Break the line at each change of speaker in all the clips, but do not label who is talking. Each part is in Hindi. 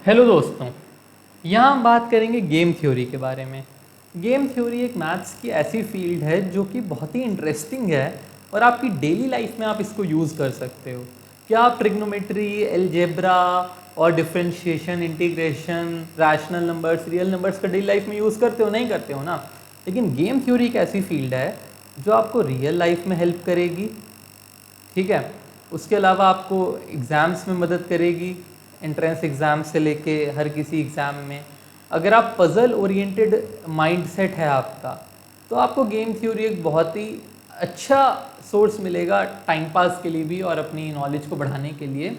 हेलो दोस्तों, यहाँ हम बात करेंगे गेम थ्योरी के बारे में। गेम थ्योरी एक मैथ्स की ऐसी फील्ड है जो कि बहुत ही इंटरेस्टिंग है और आपकी डेली लाइफ में आप इसको यूज़ कर सकते हो। क्या आप ट्रिग्नोमेट्री, अलजेब्रा और differentiation, integration, rational numbers, real numbers का डेली लाइफ में यूज़ करते हो? नहीं करते हो ना। लेकिन गेम थ्योरी एक ऐसी फील्ड है जो आपको रियल लाइफ में हेल्प करेगी, ठीक है। उसके अलावा आपको एग्ज़ाम्स में मदद करेगी, एंट्रेंस एग्ज़ाम से लेके हर किसी एग्ज़ाम में। अगर आप पज़ल ओरिएंटेड माइंडसेट है आपका, तो आपको गेम थ्योरी एक बहुत ही अच्छा सोर्स मिलेगा टाइम पास के लिए भी और अपनी नॉलेज को बढ़ाने के लिए।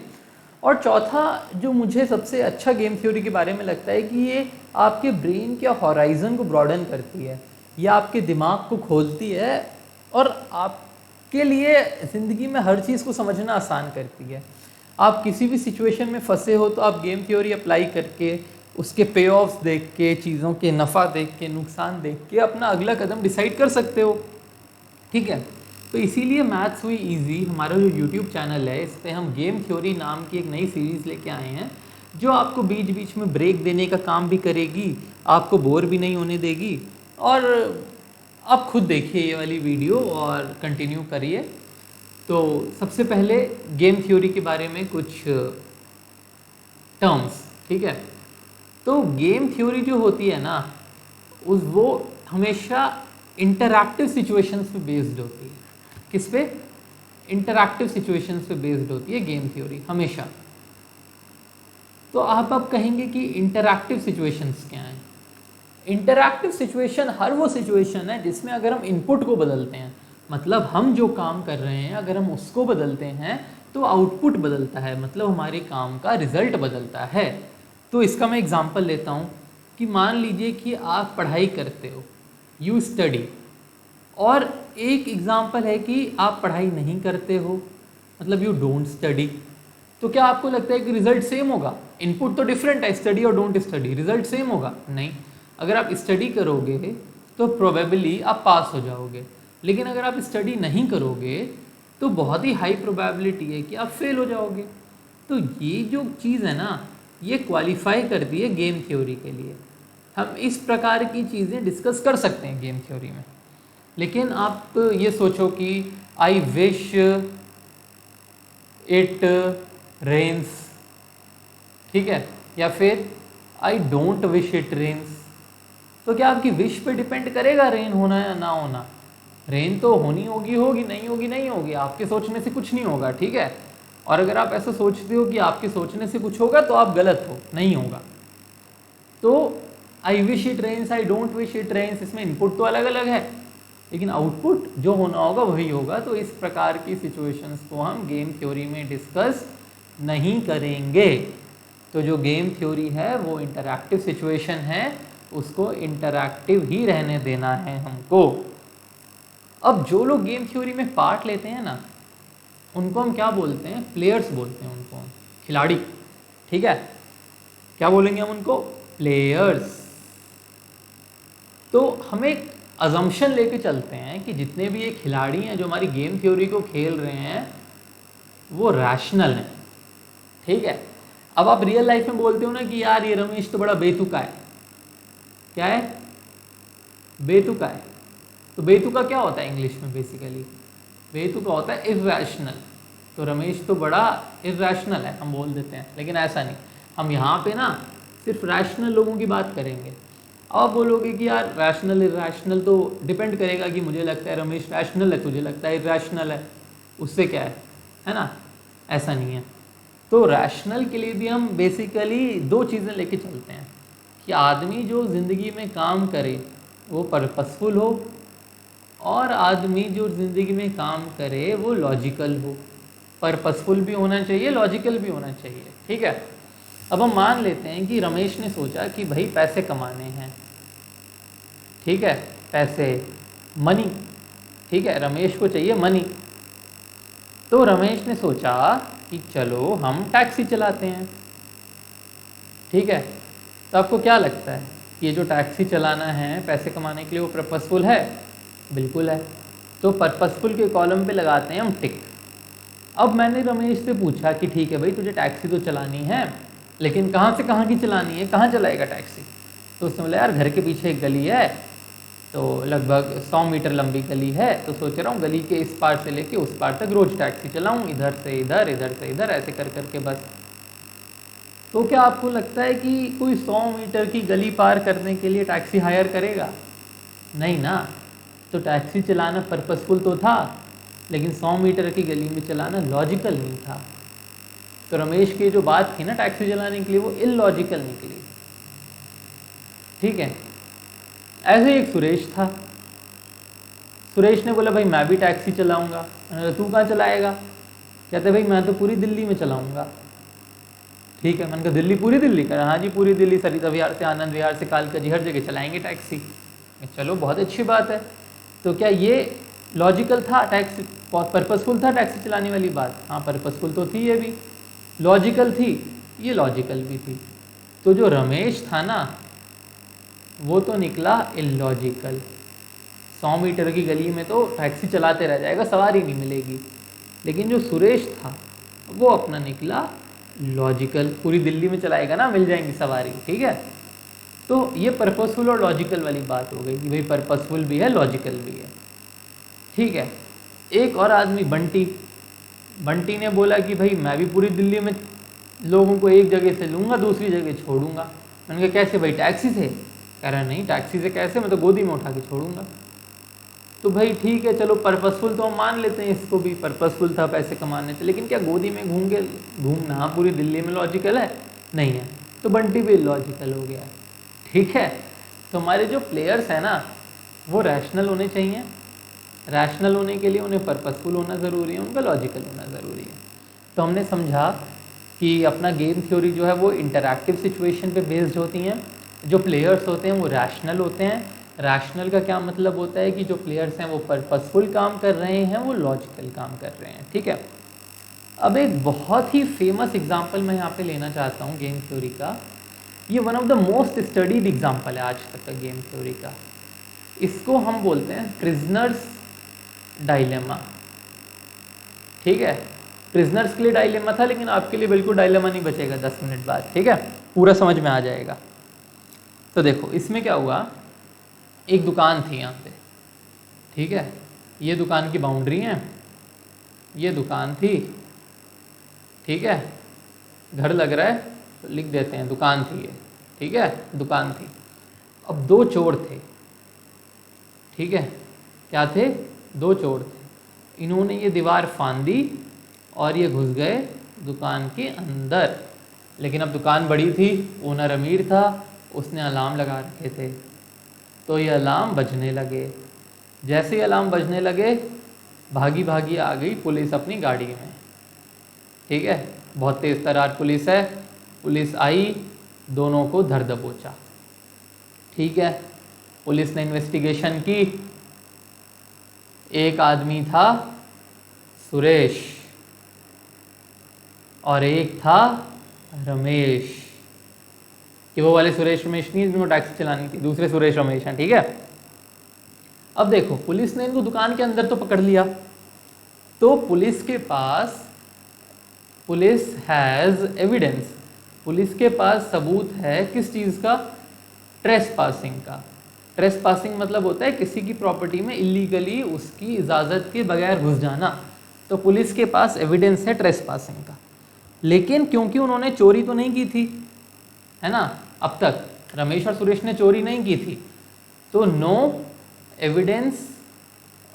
और चौथा जो मुझे सबसे अच्छा गेम थ्योरी के बारे में लगता है कि ये आपके ब्रेन के हॉराइज़न को ब्रॉडन करती है, ये आपके दिमाग को खोलती है और आपके लिए ज़िंदगी में हर चीज़ को समझना आसान करती है। आप किसी भी सिचुएशन में फंसे हो तो आप गेम थ्योरी अप्लाई करके, उसके पे ऑफ्स देख के, चीज़ों के नफ़ा देख के, नुकसान देख के अपना अगला कदम डिसाइड कर सकते हो, ठीक है। तो इसीलिए मैथ्स हुई इजी हमारा जो यूट्यूब चैनल है, इस पर हम गेम थ्योरी नाम की एक नई सीरीज़ लेके आए हैं जो आपको बीच बीच में ब्रेक देने का काम भी करेगी, आपको बोर भी नहीं होने देगी। और आप खुद देखिए ये वाली वीडियो और कंटिन्यू करिए। तो सबसे पहले गेम थ्योरी के बारे में कुछ टर्म्स, ठीक है। तो गेम थ्योरी जो होती है ना, वो हमेशा इंटरैक्टिव सिचुएशंस पे बेस्ड होती है। किस पे? इंटरैक्टिव सिचुएशंस पे बेस्ड होती है गेम थ्योरी हमेशा। तो आप अब कहेंगे कि इंटरैक्टिव सिचुएशंस क्या हैं? इंटरैक्टिव सिचुएशन हर वो सिचुएशन है जिसमें अगर हम इनपुट को बदलते हैं, मतलब हम जो काम कर रहे हैं अगर हम उसको बदलते हैं तो आउटपुट बदलता है, मतलब हमारे काम का रिजल्ट बदलता है। तो इसका मैं एग्जांपल लेता हूँ कि मान लीजिए कि आप पढ़ाई करते हो, यू स्टडी, और एक एग्जांपल है कि आप पढ़ाई नहीं करते हो, मतलब यू डोंट स्टडी। तो क्या आपको लगता है कि रिजल्ट सेम होगा? इनपुट तो डिफरेंट है, स्टडी और डोंट स्टडी, रिजल्ट सेम होगा? नहीं। अगर आप स्टडी करोगे तो प्रोबेबली आप पास हो जाओगे, लेकिन अगर आप स्टडी नहीं करोगे तो बहुत ही हाई प्रोबेबिलिटी है कि आप फेल हो जाओगे। तो ये जो चीज़ है ना, ये क्वालिफाई करती है गेम थ्योरी के लिए। हम इस प्रकार की चीज़ें डिस्कस कर सकते हैं गेम थ्योरी में। लेकिन आप ये सोचो कि आई विश इट रेन्स, ठीक है, या फिर I don't wish it rains. तो क्या आपकी विश पे डिपेंड करेगा रेन होना या ना होना? रेन तो होनी होगी होगी, नहीं होगी नहीं होगी, आपके सोचने से कुछ नहीं होगा, ठीक है। और अगर आप ऐसा सोचते हो कि आपके सोचने से कुछ होगा तो आप गलत हो, नहीं होगा। तो I wish it rains, I don't wish it rains, इसमें इनपुट तो अलग अलग है लेकिन आउटपुट जो होना होगा वही होगा। तो इस प्रकार की सिचुएशंस को हम गेम थ्योरी में डिस्कस नहीं करेंगे। तो जो गेम थ्योरी है वो इंटरैक्टिव सिचुएशन है, उसको इंटरैक्टिव ही रहने देना है हमको। अब जो लोग गेम थ्योरी में पार्ट लेते हैं ना, उनको हम क्या बोलते हैं? प्लेयर्स बोलते हैं उनको, खिलाड़ी, ठीक है। क्या बोलेंगे हम उनको? प्लेयर्स। तो हमें एक अजम्पशन लेके चलते हैं कि जितने भी ये खिलाड़ी हैं जो हमारी गेम थ्योरी को खेल रहे हैं वो रैशनल हैं, ठीक है। अब आप रियल लाइफ में बोलते हो ना कि यार ये रमेश तो बड़ा बेतुका है। क्या है? बेतुका है। तो बेतुका क्या होता है इंग्लिश में? बेसिकली बेतुका होता है इर्रैशनल। तो रमेश तो बड़ा इर्रैशनल है, हम बोल देते हैं, लेकिन ऐसा नहीं। हम यहाँ पे ना सिर्फ रैशनल लोगों की बात करेंगे। आप बोलोगे कि यार रैशनल इर्रैशनल तो डिपेंड करेगा कि मुझे लगता है रमेश रैशनल है, तुझे लगता है इर्रैशनल है, उससे क्या है ना? ऐसा नहीं है। तो रैशनल के लिए भी हम बेसिकली दो चीज़ें लेके चलते हैं कि आदमी जो ज़िंदगी में काम करे वो पर्पसफुल हो, और आदमी जो ज़िंदगी में काम करे वो लॉजिकल हो। पर्पसफुल भी होना चाहिए, लॉजिकल भी होना चाहिए, ठीक है। अब हम मान लेते हैं कि रमेश ने सोचा कि भाई पैसे कमाने हैं, ठीक है, पैसे, मनी, ठीक है, रमेश को चाहिए मनी। तो रमेश ने सोचा कि चलो हम टैक्सी चलाते हैं, ठीक है। तो आपको क्या लगता है ये जो टैक्सी चलाना है पैसे कमाने के लिए वो पर्पसफुल है? बिल्कुल है। तो पर्पसफुल के कॉलम पे लगाते हैं हम टिक। अब मैंने रमेश से पूछा कि ठीक है भाई तुझे टैक्सी तो चलानी है, लेकिन कहाँ से कहाँ की चलानी है, कहाँ चलाएगा टैक्सी। तो उसने बोला यार घर के पीछे एक गली है, तो लगभग 100 मीटर लंबी गली है, तो सोच रहा हूँ गली के इस पार से लेके उस पार तक रोज टैक्सी चलाऊँ, इधर से इधर, इधर से इधर, ऐसे कर करके बस। तो क्या आपको लगता है कि कोई 100 मीटर की गली पार करने के लिए टैक्सी हायर करेगा? नहीं ना। तो टैक्सी चलाना पर्पसफुल तो था, लेकिन 100 मीटर की गली में चलाना लॉजिकल नहीं था। तो रमेश की जो बात थी ना टैक्सी चलाने के लिए, वो इलॉजिकल निकली। ठीक है। ऐसे ही एक सुरेश था। सुरेश ने बोला भाई मैं भी टैक्सी चलाऊंगा। मैंने कहा तू कहाँ चलाएगा? कहते भाई मैं तो पूरी दिल्ली में चलाऊंगा। ठीक है। मैंने कहा दिल्ली, पूरी दिल्ली? कहा हाँ जी पूरी दिल्ली, सरिता विहार से आनंद विहार से कालकाजी हर जगह चलाएंगे टैक्सी। चलो बहुत अच्छी बात है। तो क्या ये लॉजिकल था? टैक्सी पर्पसफुल था टैक्सी चलाने वाली बात? हाँ पर्पसफुल तो थी, ये भी लॉजिकल थी, ये लॉजिकल भी थी। तो जो रमेश था ना वो तो निकला इलॉजिकल। 100 मीटर की गली में तो टैक्सी चलाते रह जाएगा, सवारी नहीं मिलेगी। लेकिन जो सुरेश था वो अपना निकला लॉजिकल, पूरी दिल्ली में चलाएगा ना, मिल जाएंगी सवारी। ठीक है। तो ये पर्पसफुल और लॉजिकल वाली बात हो गई कि भाई पर्पसफुल भी है, लॉजिकल भी है। ठीक है। एक और आदमी बंटी, बंटी ने बोला कि भाई मैं भी पूरी दिल्ली में लोगों को एक जगह से लूँगा दूसरी जगह छोड़ूंगा। मैंने कहा कैसे भाई, टैक्सी से? कह रहा नहीं टैक्सी से कैसे, मैं तो गोदी में उठा के छोड़ूंगा। तो भाई ठीक है चलो पर्पसफुल तो हम मान लेते हैं, इसको भी पर्पसफुल था, पैसे कमाने थे, लेकिन क्या गोदी में घूमना पूरी दिल्ली में लॉजिकल है? नहीं है। तो बंटी भी लॉजिकल हो गया। ठीक है। तो हमारे जो प्लेयर्स हैं ना वो रैशनल होने चाहिए। रैशनल होने के लिए उन्हें पर्पसफुल होना ज़रूरी है, उनका लॉजिकल होना ज़रूरी है। तो हमने समझा कि अपना गेम थ्योरी जो है वो इंटरैक्टिव सिचुएशन पे बेस्ड होती हैं। जो प्लेयर्स होते हैं वो रैशनल होते हैं। रैशनल का क्या मतलब होता है कि जो प्लेयर्स हैं वो पर्पसफुल काम कर रहे हैं, वो लॉजिकल काम कर रहे हैं। ठीक है। अब एक बहुत ही फेमस एग्जांपल मैं यहाँ पे लेना चाहता हूँ गेम थ्योरी का। ये one of the most studied example है आज तक का गेम थ्योरी का। इसको हम बोलते हैं प्रिजनर्स डायलेमा। ठीक है। प्रिजनर्स के लिए डायलेमा था, लेकिन आपके लिए बिल्कुल डायलेमा नहीं बचेगा 10 मिनट बाद। ठीक है। पूरा समझ में आ जाएगा। तो देखो इसमें क्या हुआ, एक दुकान थी यहाँ पे। ठीक है। ये दुकान की बाउंड्री है, ये दुकान थी। ठीक है। घर लग रहा है तो लिख देते हैं दुकान थी ये। ठीक है। दुकान थी। अब 2 चोर थे। ठीक है। क्या थे? 2 चोर थे। इन्होंने ये दीवार फांद दी और ये घुस गए दुकान के अंदर। लेकिन अब दुकान बड़ी थी, ओनर अमीर था, उसने अलार्म लगा रखे थे। तो ये अलार्म बजने लगे। जैसे ही अलार्म बजने लगे भागी भागी आ गई पुलिस अपनी गाड़ी में। ठीक है। बहुत तेज़ तरार पुलिस है। पुलिस आई, दोनों को धर दबोचा। ठीक है। पुलिस ने इन्वेस्टिगेशन की। एक आदमी था सुरेश और एक था रमेश। कि वो वाले सुरेश रमेश नहीं जिनको टैक्सी चलानी थी, दूसरे सुरेश रमेश हैं। ठीक है। अब देखो पुलिस ने इनको दुकान के अंदर तो पकड़ लिया। तो पुलिस हैज़ एविडेंस, पुलिस के पास सबूत है किस चीज़ का? ट्रेसपासिंग का। ट्रेसपासिंग मतलब होता है किसी की प्रॉपर्टी में इलीगली उसकी इजाज़त के बगैर घुस जाना। तो पुलिस के पास एविडेंस है ट्रेसपासिंग का। लेकिन क्योंकि उन्होंने चोरी तो नहीं की थी, है ना, अब तक रमेश और सुरेश ने चोरी नहीं की थी, तो नो एविडेंस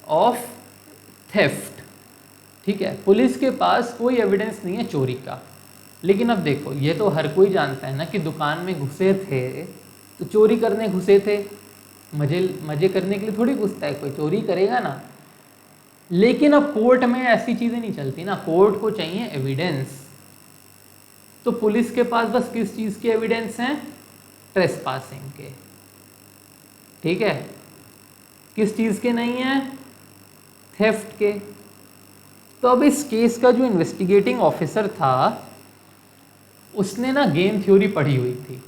ऑफ थेफ्ट। ठीक है। पुलिस के पास कोई एविडेंस नहीं है चोरी का। लेकिन अब देखो ये तो हर कोई जानता है ना कि दुकान में घुसे थे तो चोरी करने घुसे थे। मजे करने के लिए थोड़ी घुसता है कोई, चोरी करेगा ना। लेकिन अब कोर्ट में ऐसी चीज़ें नहीं चलती ना, कोर्ट को चाहिए एविडेंस। तो पुलिस के पास बस किस चीज़ के एविडेंस हैं? ट्रेसपासिंग के। ठीक है। किस चीज़ के नहीं है? थेफ्ट के। तो अब इस केस का जो इन्वेस्टिगेटिंग ऑफिसर था उसने ना गेम थ्योरी पढ़ी हुई थी।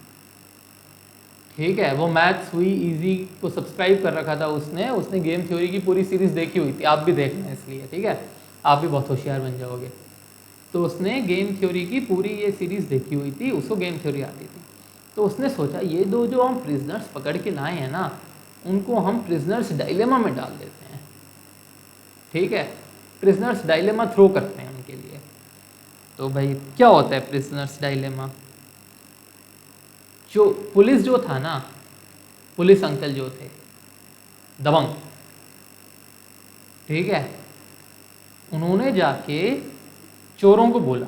ठीक है। वो मैथ्स हुई इजी को सब्सक्राइब कर रखा था उसने गेम थ्योरी की पूरी सीरीज़ देखी हुई थी। आप भी देखना इसलिए। ठीक है। आप भी बहुत होशियार बन जाओगे। तो उसने गेम थ्योरी की पूरी ये सीरीज़ देखी हुई थी, उसको गेम थ्योरी आती थी। तो उसने सोचा ये दो जो हम प्रिजनर्स पकड़ के लाए हैं ना, उनको हम प्रिजनर्स डायलेमा में डाल देते हैं। ठीक है, प्रिजनर्स डायलेमा थ्रो करते हैं उनके लिए। तो भाई क्या होता है प्रिजनर्स डायलेमा? जो पुलिस जो था ना, पुलिस अंकल जो थे दबंग, ठीक है, उन्होंने जाके चोरों को बोला,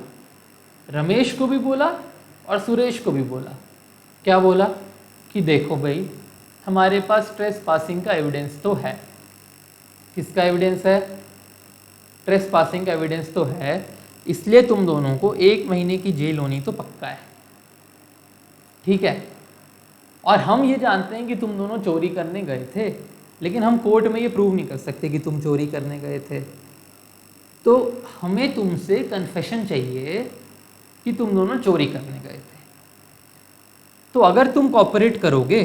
रमेश को भी बोला और सुरेश को भी बोला। क्या बोला? कि देखो भाई, हमारे पास ट्रेस पासिंग का एविडेंस तो है। किसका एविडेंस है? ट्रेस पासिंग का एविडेंस तो है, इसलिए तुम दोनों को 1 महीने की जेल होनी तो पक्का है। ठीक है, और हम ये जानते हैं कि तुम दोनों चोरी करने गए थे, लेकिन हम कोर्ट में ये प्रूव नहीं कर सकते कि तुम चोरी करने गए थे। तो हमें तुमसे कन्फेशन चाहिए कि तुम दोनों चोरी करने गए थे। तो अगर तुम कॉपरेट करोगे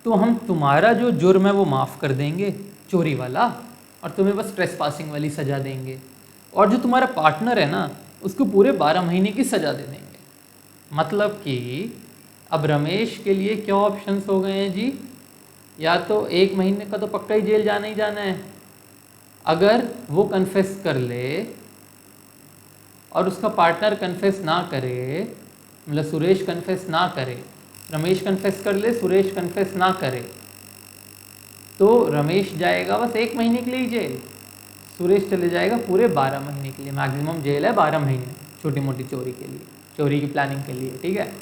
तो हम तुम्हारा जो जुर्म है वो माफ़ कर देंगे, चोरी वाला, और तुम्हें बस ट्रेस पासिंग वाली सज़ा देंगे। और जो तुम्हारा पार्टनर है ना, उसको पूरे 12 महीने की सज़ा दे देंगे। मतलब कि अब रमेश के लिए क्या ऑप्शंस हो गए हैं जी? या तो 1 महीने का तो पक्का ही जेल जाना ही जाना है, अगर वो कन्फेस कर ले और उसका पार्टनर कन्फेस ना करे, मतलब सुरेश कन्फेस ना करे, रमेश कन्फेस कर ले, सुरेश कन्फेस ना करे, तो रमेश जाएगा बस 1 महीने के लिए ही जेल, सुरेश चले जाएगा पूरे 12 महीने के लिए। मैक्सिमम जेल है 12 महीने छोटी मोटी चोरी के लिए, चोरी की प्लानिंग के लिए। ठीक है,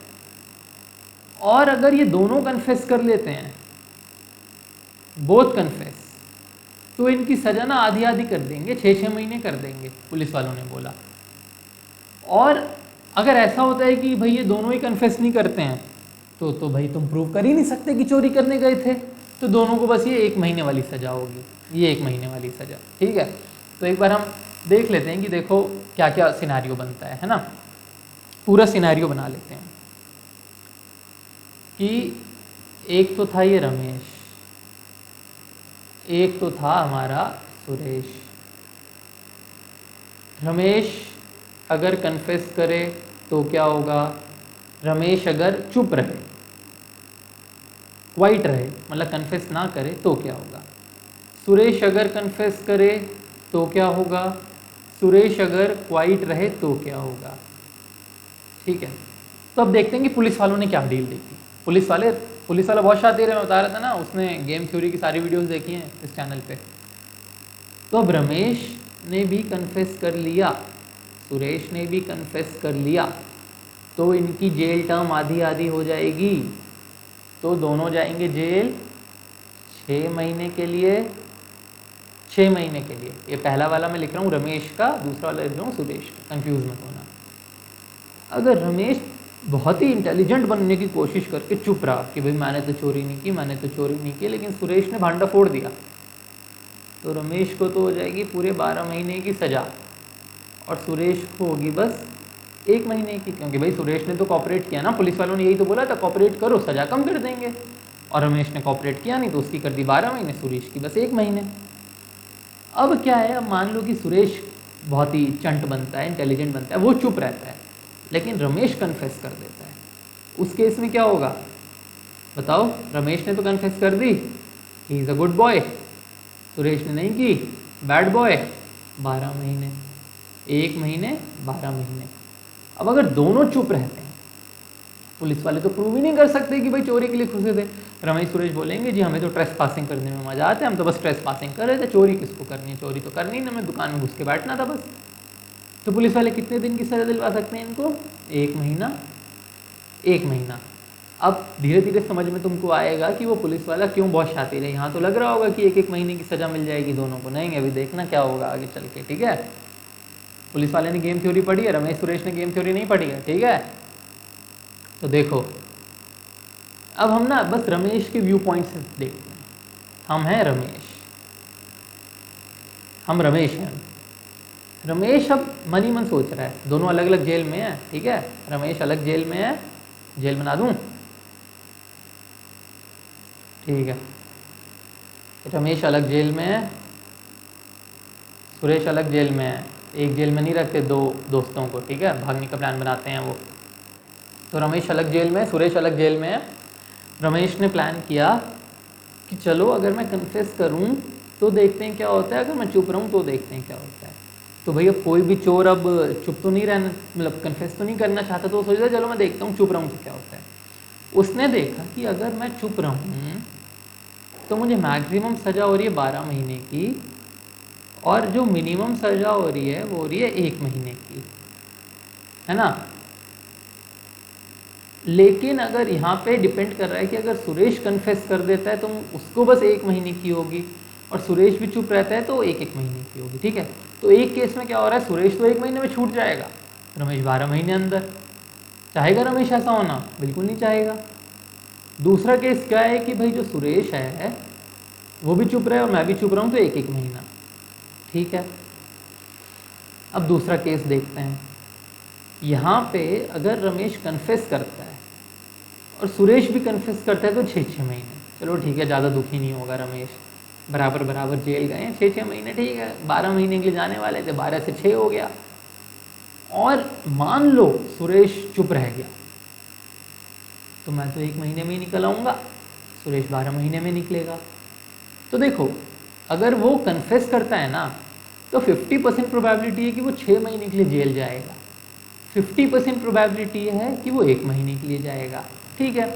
और अगर ये दोनों कन्फेस कर लेते हैं, बोथ कन्फेस, तो इनकी सज़ा ना आधी आधी कर देंगे, 6-6 महीने कर देंगे, पुलिस वालों ने बोला। और अगर ऐसा होता है कि भाई ये दोनों ही कन्फेस नहीं करते हैं, तो भाई तुम प्रूव कर ही नहीं सकते कि चोरी करने गए थे, तो दोनों को बस ये 1 महीने वाली सज़ा होगी, ये 1 महीने वाली सज़ा। ठीक है, तो एक बार हम देख लेते हैं कि देखो क्या क्या सिनारियो बनता है ना। पूरा सिनारियो बना लेते हैं कि एक तो था ये रमेश, एक तो था हमारा सुरेश। रमेश अगर कन्फेस करे तो क्या होगा? रमेश अगर चुप रहे, क्वाइट रहे, मतलब कन्फेस ना करे तो क्या होगा? सुरेश अगर कन्फेस करे तो क्या होगा? सुरेश अगर क्वाइट रहे तो क्या होगा? ठीक है, तो अब देखते हैं कि पुलिस वालों ने क्या डील देखी। पुलिस वाला बहुत शातिर है, मैं बता रहा था ना, उसने गेम थ्योरी की सारी वीडियोस देखी हैं इस चैनल पे। तो अब रमेश ने भी कन्फेस कर लिया, सुरेश ने भी कन्फेस कर लिया, तो इनकी जेल टर्म आधी आधी हो जाएगी। तो दोनों जाएंगे जेल 6 महीने के लिए। 6 महीने के लिए, ये पहला वाला मैं लिख रहा हूँ रमेश का, दूसरा वाला लिख रहा हूँ सुरेश का, कंफ्यूज मत होना। अगर रमेश बहुत ही इंटेलिजेंट बनने की कोशिश करके चुप रहा कि भाई मैंने तो चोरी नहीं की, मैंने तो चोरी नहीं की, लेकिन सुरेश ने भांडा फोड़ दिया, तो रमेश को तो हो जाएगी पूरे 12 महीने की सज़ा, और सुरेश को होगी बस 1 महीने की, क्योंकि भाई सुरेश ने तो कॉपरेट किया ना, पुलिस वालों ने यही तो बोला था कॉपरेट करो सज़ा कम कर देंगे, और रमेश ने कॉपरेट किया नहीं तो उसकी कर दी 12 महीने, सुरेश की बस 1 महीने। अब क्या है, अब मान लो कि सुरेश बहुत ही चंट बनता है, इंटेलिजेंट बनता है, वो चुप रहता है, लेकिन रमेश कन्फेस कर देता है। उस केस में क्या होगा बताओ? रमेश ने तो कन्फेस कर दी, he is a good boy, Suresh ने नहीं की, बैड बॉय, 12 महीने, 1 महीने 12 महीने। अब अगर दोनों चुप रहते हैं, पुलिस वाले तो प्रूव ही नहीं कर सकते कि भाई चोरी के लिए घुसे थे। रमेश सुरेश बोलेंगे जी हमें तो ट्रेस पासिंग करने में मज़ा आता है, हम तो बस ट्रेस पासिंग कर रहे थे, चोरी किसको करनी है, चोरी तो करनी ना, हमें दुकान में घुस के बैठना था बस। तो पुलिस वाले कितने दिन की सज़ा दिलवा सकते हैं इनको? 1 महीना, 1 महीना। अब धीरे धीरे समझ में तुमको आएगा कि वो पुलिस वाला क्यों बहुत शातिर है। यहाँ तो लग रहा होगा कि 1-1 महीने की सज़ा मिल जाएगी दोनों को, नहीं अभी देखना क्या होगा आगे चल के। ठीक है, पुलिस वाले ने गेम थ्योरी पढ़ी है, रमेश सुरेश ने गेम थ्योरी नहीं पढ़ी है। ठीक है, तो देखो अब हम ना बस रमेश के व्यू पॉइंट से देखते हैं। हम हैं रमेश, हम रमेश हैं। रमेश अब मन ही मन सोच रहा है, दोनों अलग अलग जेल में है। ठीक है, रमेश अलग जेल में है, जेल बना दूं? ठीक है, रमेश अलग जेल में है, सुरेश अलग जेल में है। एक जेल में नहीं रखते दो दोस्तों को, ठीक है, भागने का प्लान बनाते हैं वो। तो रमेश अलग जेल में है, सुरेश अलग जेल में है। रमेश ने प्लान किया कि चलो अगर मैं कन्फेस करूं तो देखते हैं क्या होता है, अगर मैं चुप रहूं तो देखते हैं क्या होता है। तो भैया कोई भी चोर अब चुप तो नहीं रहना, मतलब कन्फेस तो नहीं करना चाहता, तो वो सोचता चलो मैं देखता हूँ चुप रहूँ तो क्या होता है। उसने देखा कि अगर मैं चुप रहूँ तो मुझे मैक्सिमम सज़ा हो रही है 12 महीने की, और जो मिनिमम सज़ा हो रही है वो हो रही है 1 महीने की, है ना। लेकिन अगर यहाँ पे डिपेंड कर रहा है कि अगर सुरेश कन्फेस कर देता है तो उसको बस 1 महीने की होगी, और सुरेश भी चुप रहता है तो 1-1 महीने की होगी, ठीक है। तो एक केस में क्या हो रहा है, सुरेश तो 1 महीने में छूट जाएगा, रमेश 12 महीने अंदर। चाहेगा रमेश ऐसा होना? बिल्कुल नहीं चाहेगा। दूसरा केस क्या है कि भाई जो सुरेश है वो भी चुप रहे और मैं भी चुप रहा हूँ, तो 1-1 महीना, ठीक है। अब दूसरा केस देखते हैं। यहाँ पे अगर रमेश कन्फेस करता है और सुरेश भी कन्फेस करता है तो 6-6 महीने, चलो ठीक है, ज़्यादा दुखी नहीं होगा रमेश, बराबर बराबर जेल गए हैं, 6-6 महीने ठीक है, 12 महीने के लिए जाने वाले थे, 12 से 6 हो गया। और मान लो सुरेश चुप रह गया तो मैं तो 1 महीने में ही निकल आऊँगा, सुरेश 12 महीने में निकलेगा। तो देखो अगर वो कन्फेस करता है ना तो 50% प्रोबेबिलिटी है कि वो 6 महीने के लिए जेल जाएगा, 50% प्रोबेबिलिटी है कि वो 1 महीने के लिए जाएगा, ठीक है।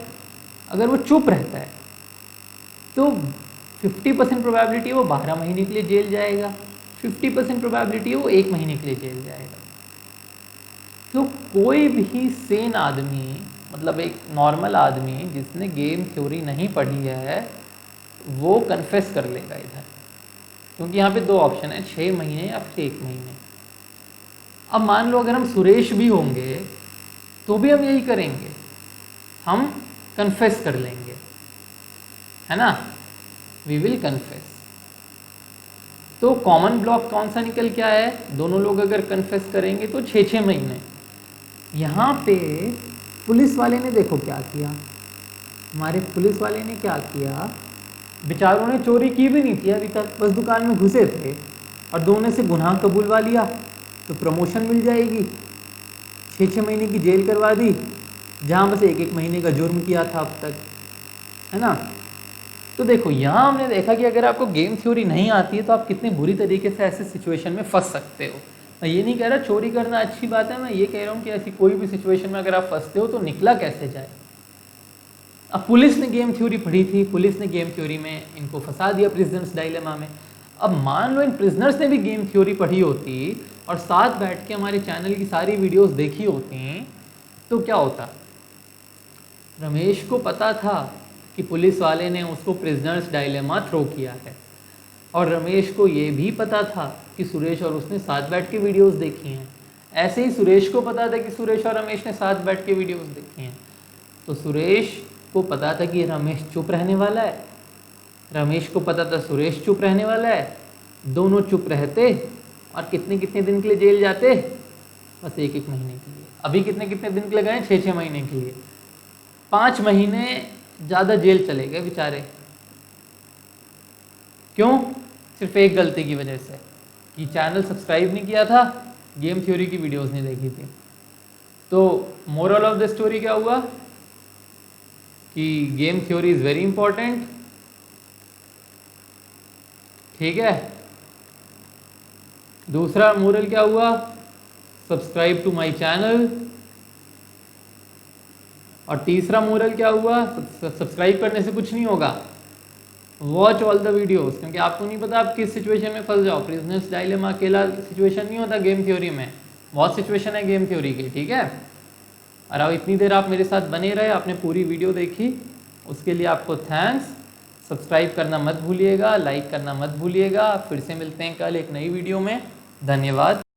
अगर वो चुप रहता है तो 50% प्रोबेबिलिटी है वो 12 महीने के लिए जेल जाएगा, 50% प्रोबेबिलिटी है वो 1 महीने के लिए जेल जाएगा। तो कोई भी सेन आदमी, मतलब एक नॉर्मल आदमी जिसने गेम थ्योरी नहीं पढ़ी है, वो कन्फेस कर लेगा इधर, क्योंकि यहाँ पे 2 ऑप्शन है, 6 महीने या फिर 1 महीने। अब मान लो अगर हम सुरेश भी होंगे तो भी हम यही करेंगे, हम कन्फेस कर लेंगे, है ना, वी विल कन्फेस। तो कॉमन ब्लॉक कौन सा निकल के आया है, दोनों लोग अगर कन्फेस करेंगे तो 6-6 महीने। यहाँ पे पुलिस वाले ने देखो क्या किया, हमारे पुलिस वाले ने क्या किया, बेचारों ने चोरी की भी नहीं थी अभी तक, बस दुकान में घुसे थे और दोनों से गुनाह कबूलवा लिया तो प्रमोशन मिल जाएगी, 6-6 महीने की जेल करवा दी, जहाँ बस 1-1 महीने का जुर्म किया था अब तक, है ना। तो देखो यहाँ हमने देखा कि अगर आपको गेम थ्योरी नहीं आती है तो आप कितनी बुरी तरीके से ऐसे सिचुएशन में फंस सकते हो। मैं ये नहीं कह रहा चोरी करना अच्छी बात है, मैं ये कह रहा हूँ कि ऐसी कोई भी सिचुएशन में अगर आप फंसते हो तो निकला कैसे जाए। अब पुलिस ने गेम थ्योरी पढ़ी थी, पुलिस ने गेम थ्योरी में इनको फंसा दिया प्रिजनर्स डायलेमा में। अब मान लो इन प्रिजनर्स ने भी गेम थ्योरी पढ़ी होती और साथ बैठ के हमारे चैनल की सारी वीडियोस देखी होती तो क्या होता। रमेश को पता था कि पुलिस वाले ने उसको प्रिजनर्स डायलेमा थ्रो किया है, और रमेश को ये भी पता था कि सुरेश और उसने साथ बैठ के वीडियोस देखी हैं। ऐसे ही सुरेश को पता था कि सुरेश और रमेश ने साथ बैठ के वीडियोस देखी हैं। तो सुरेश को पता था कि रमेश चुप रहने वाला है, रमेश को पता था सुरेश चुप रहने वाला है, दोनों चुप रहते और कितने कितने दिन के लिए जेल जाते, बस 1-1 महीने के लिए। अभी कितने कितने दिन के लिए गए, 6-6 महीने के लिए, 5 महीने ज़्यादा जेल चले गए बेचारे। क्यों? सिर्फ एक गलती की वजह से कि चैनल सब्सक्राइब नहीं किया था, गेम थ्योरी की वीडियोस नहीं देखी थी। तो मोरल ऑफ द स्टोरी क्या हुआ कि game theory is very important, ठीक है। दूसरा मोरल क्या हुआ, सब्सक्राइब टू माय चैनल। और तीसरा मोरल क्या हुआ, सब्सक्राइब करने से कुछ नहीं होगा, वॉच ऑल द वीडियोस, क्योंकि आपको नहीं पता आप किस सिचुएशन में फंस जाओ। प्रिजनर्स डायलेमा अकेला सिचुएशन नहीं होता गेम थ्योरी में, बहुत सिचुएशन है गेम थ्योरी की, ठीक है। और अब इतनी देर आप मेरे साथ बने रहे, आपने पूरी वीडियो देखी, उसके लिए आपको थैंक्स। सब्सक्राइब करना मत भूलिएगा, लाइक करना मत भूलिएगा। फिर से मिलते हैं कल एक नई वीडियो में। धन्यवाद।